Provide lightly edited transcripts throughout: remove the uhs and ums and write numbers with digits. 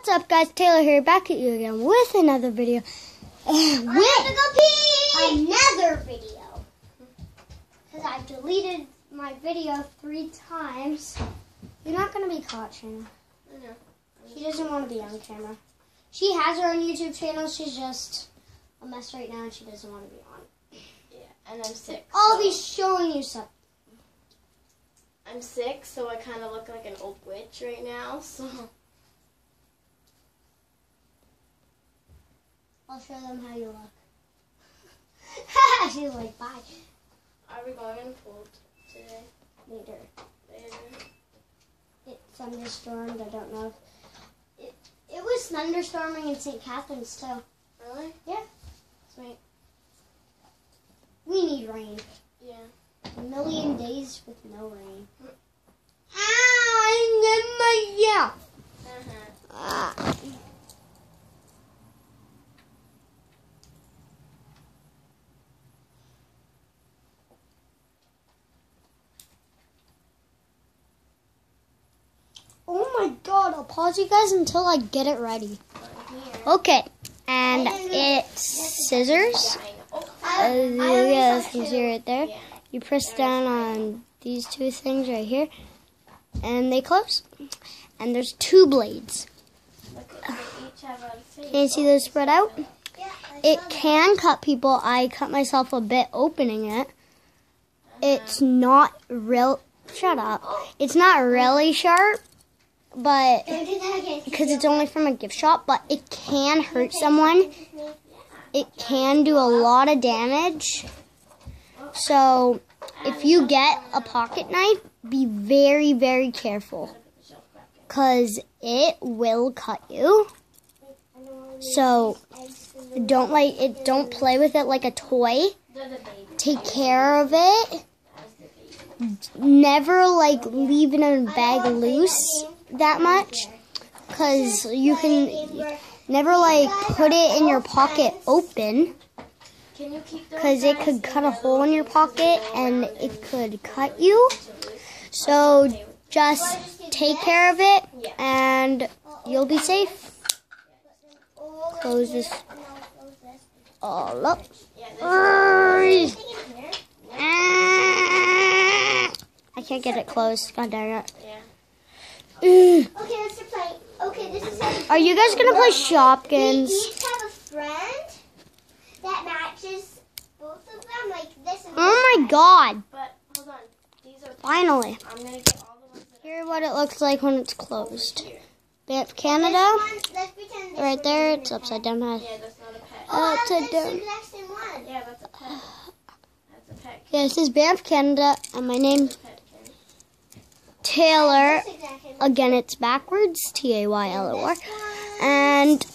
What's up, guys? Taylor here, back at you again with another video. Another video. Because I deleted my video 3 times. You're not going to be caught, Shayna. I know. She doesn't want to be on camera. She has her own YouTube channel. She's just a mess right now and she doesn't want to be on. Yeah, and I'm sick. I'll be showing you something. I'm sick, so I kind of look like an old witch right now, so... I'll show them how you look. She's like, bye. Are we going in the pool today? Later. Later. It thunderstormed. I don't know if... It was thunderstorming in St. Catharines, too. Really? Yeah. Sweet. We need rain. Yeah. A million days with no rain. Ow! I Oh my god, I'll pause you guys until I get it ready. Okay, and it's scissors. You guys can see right there. You press down on these 2 things right here, and they close. And there's 2 blades. Can you see those spread out? It can cut people. I cut myself a bit opening it. It's not real. Shut up. It's not really sharp, but because it's only from a gift shop, but it can hurt someone. It can do a lot of damage. So if you get a pocket knife, be very, very careful, because it will cut you. So don't play with it like a toy. Take care of it. Never leave it in a bag loose that much, because you can never put it in your pocket open, because it could cut a hole in your pocket and it could cut you. So just take care of it and you'll be safe. Close this all up. I can't get it closed. God dang it. Okay, let's play. Okay, this is Are you guys gonna play Shopkins? We each have a friend that matches both of them, like this and Oh my god. But hold on. These are Finally. I'm gonna get all the ones that Here's what it looks like when it's closed. Banff, Canada. let's pretend this Right there, it's upside down. Yeah, that's not a pet. Upside down. the exact same one. Yeah, that's a pet. That's a pet. Yeah, this is Banff, Canada, and my name's Pet kid. Taylor. This exactly. Again, it's backwards, Taylor. And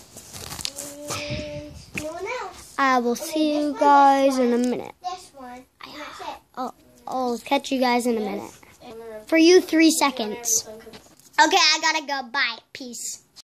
No one else. I will see you guys in a minute. This one. And that's it. I'll catch you guys in a minute. For you, 3 seconds. Okay, I gotta go. Bye. Peace.